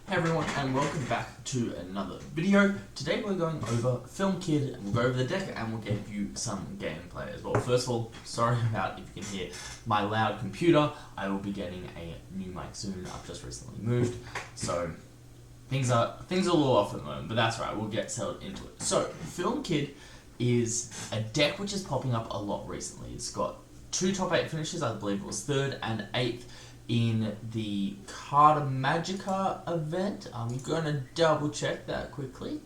Hey everyone, and welcome back to another video. Today we're going over Film Kid, and we'll go over the deck and we'll give you some gameplay as well. First of all, sorry about if you can hear my loud computer. I will be getting a new mic soon. I've just recently moved, so things are a little off at the moment, but that's right, we'll get settled into it. So, Film Kid is a deck which is popping up a lot recently. It's got 2 top 8 finishes, I believe it was 3rd and 8th in the Carta Magica event. I'm going to double check that quickly.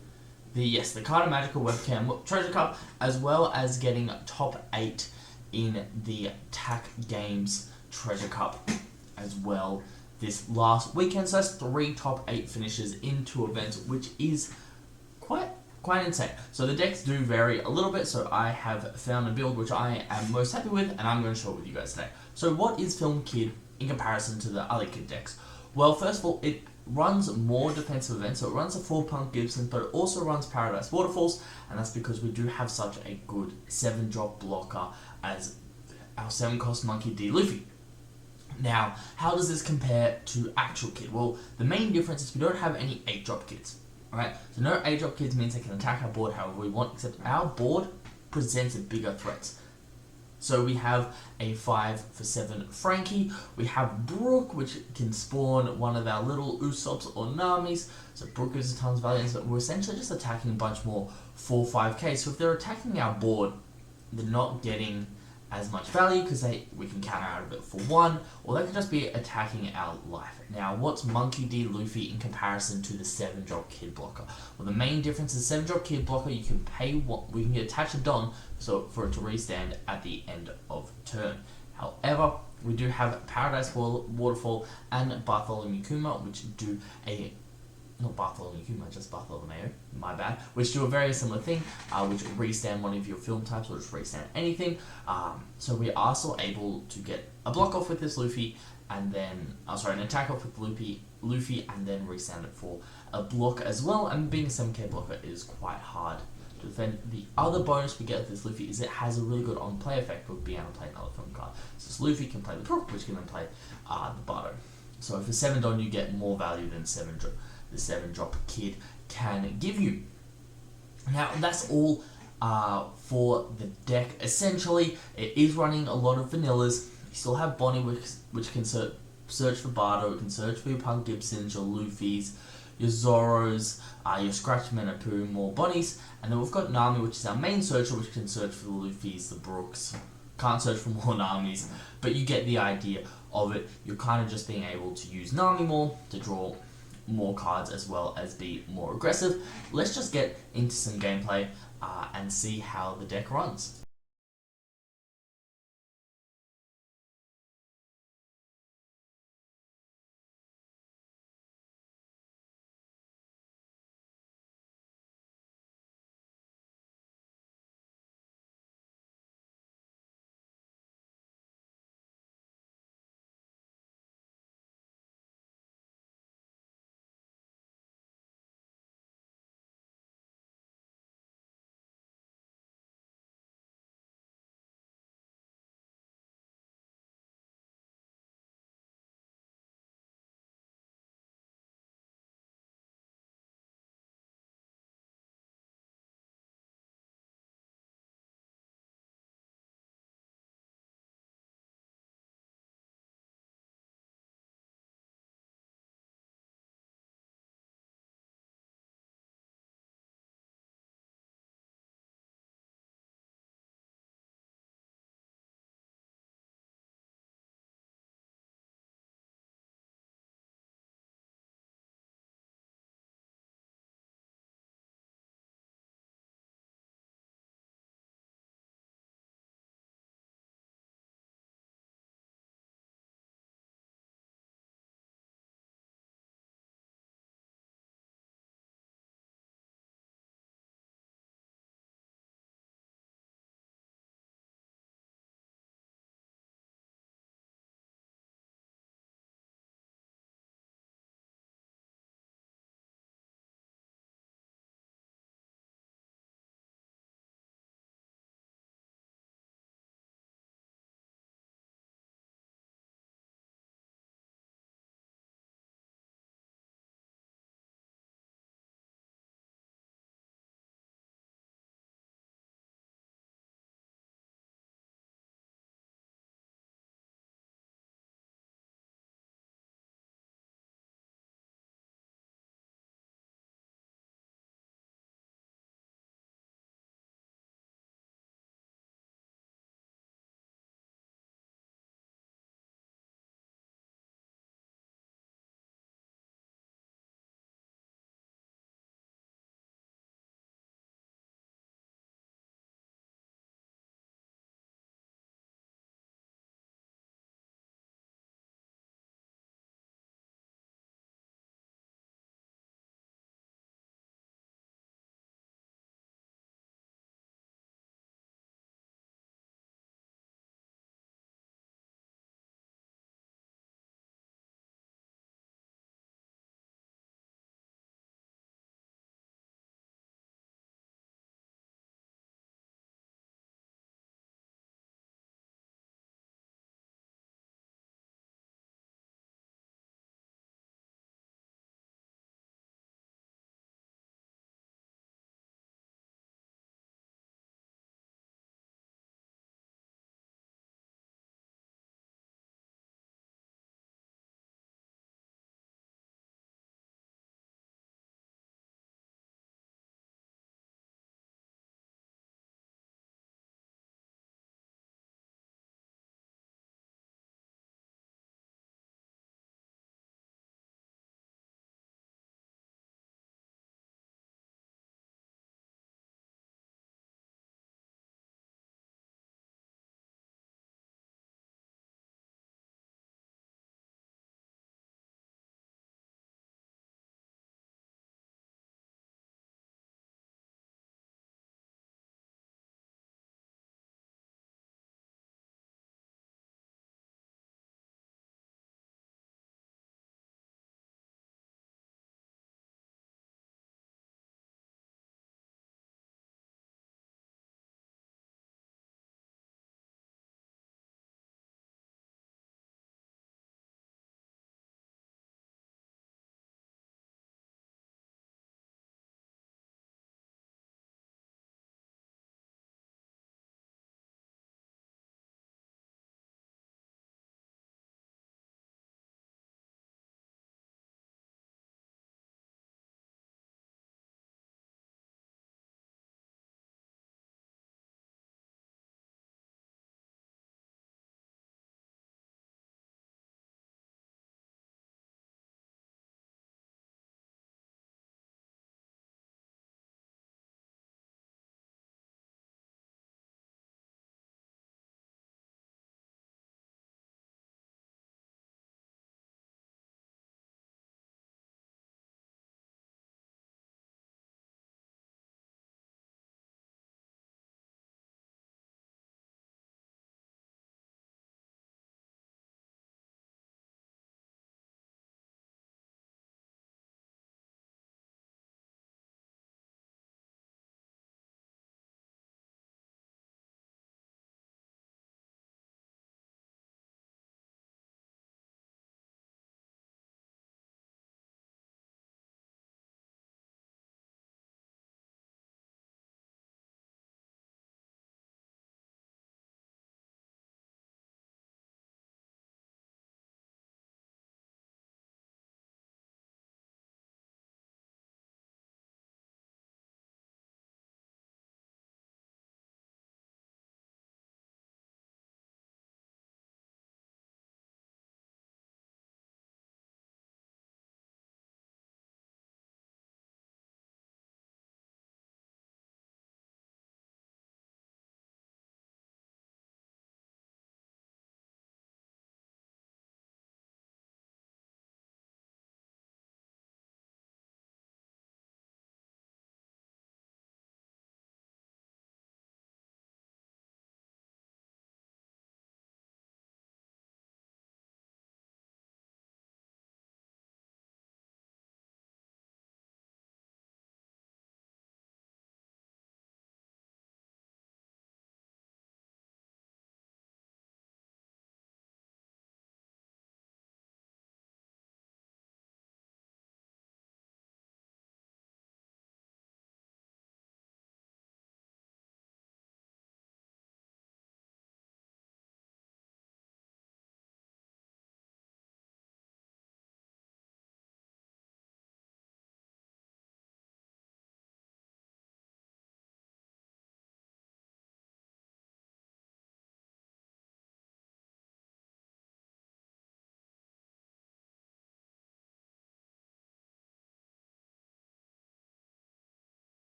The Carta Magica webcam treasure cup, as well as getting top 8 in the TAC Games treasure cup as well this last weekend. So that's 3 top 8 finishes in 2 events, which is quite insane. So the decks do vary a little bit, so I have found a build which I am most happy with, and I'm going to share it with you guys today. So what is Film Kid in comparison to the other Kid decks? Well, first of all, it runs more defensive events, so it runs a 4 Punk Gibson, but it also runs Paradise Waterfalls, and that's because we do have such a good 7-drop blocker as our 7-cost Monkey D. Luffy. Now, how does this compare to actual Kid? Well, the main difference is we don't have any 8-drop kids. Alright, so no 8-drop kids means they can attack our board however we want, except our board presents bigger threats. So we have a 5 for 7 Frankie, we have Brook, which can spawn one of our little Usops or Namis, so Brook gives a tons of value, but we're essentially just attacking a bunch more 4-5k, so if they're attacking our board, they're not getting as much value because we can counter out of it for 1, or they could just be attacking our life. Now, what's Monkey D. Luffy in comparison to the 7-drop Kid blocker? Well, the main difference is 7-drop Kid blocker, you can pay we can get attached to Don for it to restand at the end of turn. However, we do have Paradise Waterfall and Bartholomew Kuma, which do not Bartholomew Kuma, just Bartholomew, my bad, which do a very similar thing, which restand one of your film types or just restand anything. So we are still able to get a block off with this Luffy, and then, an attack off with Luffy, and then restand it for a block as well, and being a 7k blocker is quite hard to defend. The other bonus we get with this Luffy is it has a really good on-play effect with being able to play another film card. So this Luffy can play the Brook, which can then play the Bardo. So for 7 Don, you get more value than the 7-drop Kid can give you. Now, that's all for the deck. Essentially, it is running a lot of vanillas. You still have Bonnie, which can search for Bardo, it can search for your Punk Gibsons, your Luffys, your Zoros, your Scratchman and Pooh, more Bonnies, and then we've got Nami, which is our main searcher, which can search for the Luffys, the Brooks. Can't search for more Namis, but you get the idea of it. You're kind of just being able to use Nami more to draw more cards as well as be more aggressive. Let's just get into some gameplay and see how the deck runs.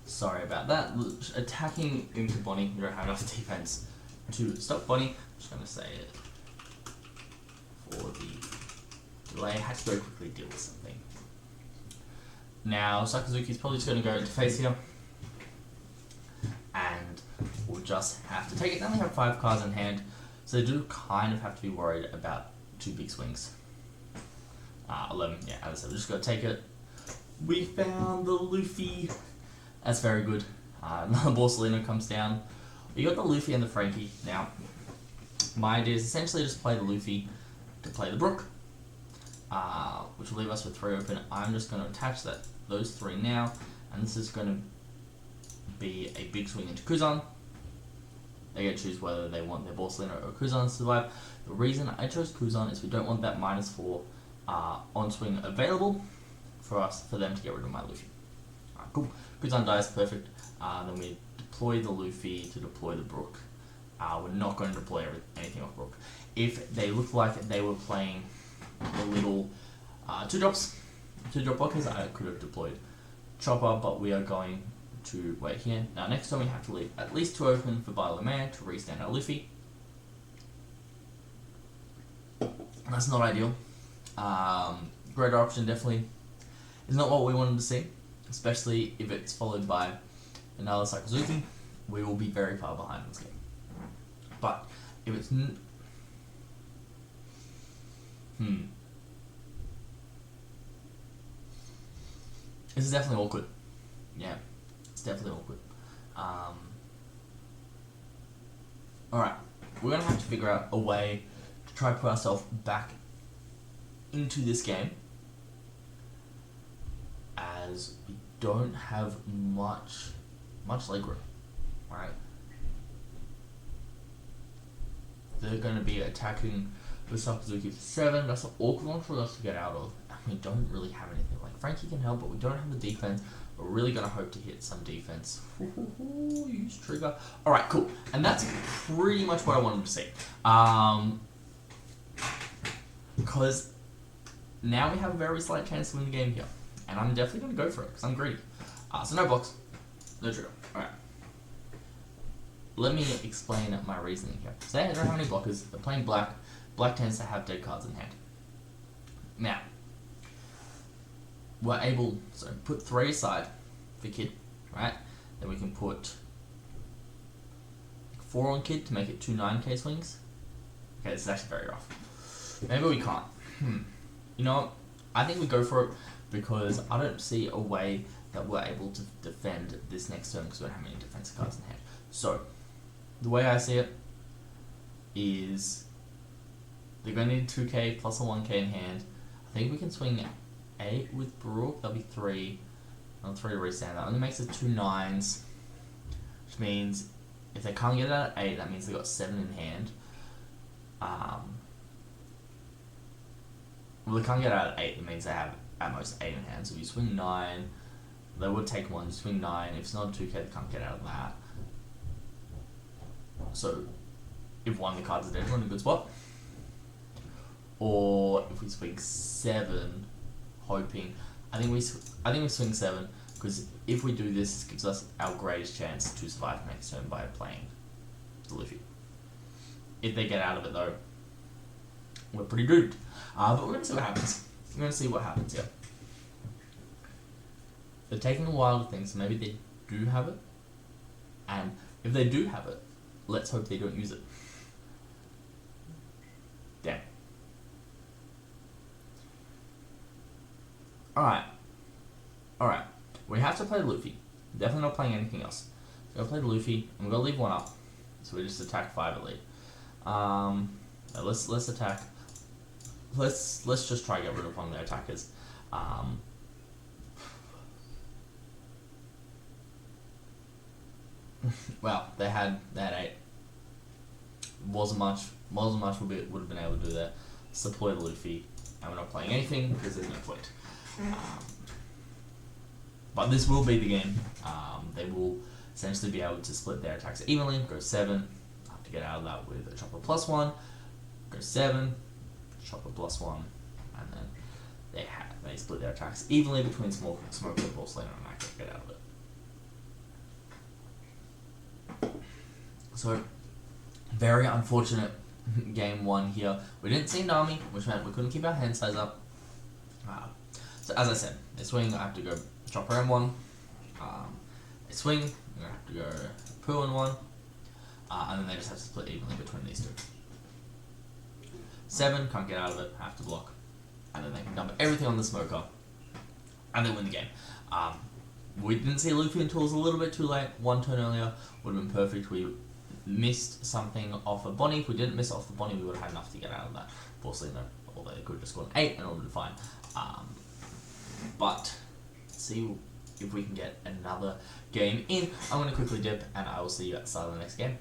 Sorry about that. Attacking into Bonnie, we don't have enough defense to stop Bonnie. I'm just going to say it for the delay. I had to go quickly deal with something. Now, Sakazuki's probably just going to go into face here. And we'll just have to take it. They only have 5 cards in hand, so they do kind of have to be worried about 2 big swings. 11, yeah, as I said, we're just going to take it. We found the Luffy. That's very good. Another Borsalino comes down. You got the Luffy and the Frankie. Now, my idea is essentially just play the Luffy to play the Brook, which will leave us with 3 open. I'm just going to attach those 3 now, and this is going to be a big swing into Kuzan. They get to choose whether they want their Borsalino or Kuzan to survive. The reason I chose Kuzan is we don't want that -4 on swing available for them to get rid of my Luffy. Alright, cool. Kuzan dies, perfect. Then we deploy the Luffy to deploy the Brook. We're not going to deploy anything off Brook. If they looked like they were playing the little 2-drop blockers, I could have deployed Chopper, but we are going to wait here. Now next time we have to leave at least 2 open for Bailaman to restand our Luffy. That's not ideal. Greater option definitely is not what we wanted to see, especially if it's followed by another Sakazuki. We will be very far behind this game. But if it's this is definitely awkward. Yeah, it's definitely awkward. Alright, we're going to have to figure out a way to try to put ourselves back into this game, as we don't have much legroom, right? They're going to be attacking the Sakazuki for 7. That's an awkward one for us to get out of. And we don't really have anything. Like, Frankie can help, but we don't have the defense. We're really going to hope to hit some defense. Use trigger. Alright, cool. And that's pretty much what I wanted to see. Because now we have a very slight chance to win the game here. And I'm definitely going to go for it, because I'm greedy. So no blocks, no trigger. Alright. Let me explain my reasoning here. So they don't have any blockers. They're playing black. Black tends to have dead cards in hand. Now, we're able to put 3 aside for Kid, right? Then we can put 4 on Kid to make it 2 9k swings. Okay, this is actually very rough. Maybe we can't. You know what? I think we go for it, because I don't see a way that we're able to defend this next turn, because we don't have any defensive cards in hand. So, the way I see it is they're going to need 2k plus a 1k in hand. I think we can swing 8 with Brook. That'll be 3. On 3 to restand. That only makes it 2 9s, which means if they can't get it out at 8, that means they got 7 in hand. Well, they can't get it out at 8. That means they have at most 8 in hand. So if you swing 9, they would take 1. You swing 9. If it's not a 2k, they can't get out of that. So if one of the cards are dead, we're in a good spot. Or if we swing 7, hoping, I think we swing 7, because if we do this, it gives us our greatest chance to survive next turn by playing the Luffy. If they get out of it though, we're pretty doomed. But we're going to see what happens. We're going to see what happens here. They're taking a while to think, so maybe they do have it. And if they do have it, let's hope they don't use it. Damn. Alright. We have to play Luffy. Definitely not playing anything else. So we're going to play Luffy, and we're going to leave 1 up. So we just attack 5 at lead. Let's attack. Let's just try to get rid of one of their attackers. Well, they had 8. Wasn't much would have been able to do that. So deploy the Luffy, and we're not playing anything because there's no point. But this will be the game. They will essentially be able to split their attacks evenly. Go 7. I have to get out of that with a Chopper plus 1. Go 7. Chopper plus 1, and then they split their attacks evenly between Smoker and Borsalino, and I can get out of it. So, very unfortunate game 1 here. We didn't see Nami, which meant we couldn't keep our hand size up. So as I said, a swing, I have to go Chopper M1. A swing, I'm going to have to go Pooh in 1. And then they just have to split evenly between these two. 7, can't get out of it, have to block. And then they can dump everything on the smoker. And they win the game. We didn't see Luffy until it was a little bit too late. 1 turn earlier would have been perfect. We missed something off of Bonnie. If we didn't miss off the Bonnie, we would have had enough to get out of that. Fortunately, no. Although they could have just scored an 8 and it would have been fine. But see if we can get another game in. I'm going to quickly dip and I will see you at the start of the next game.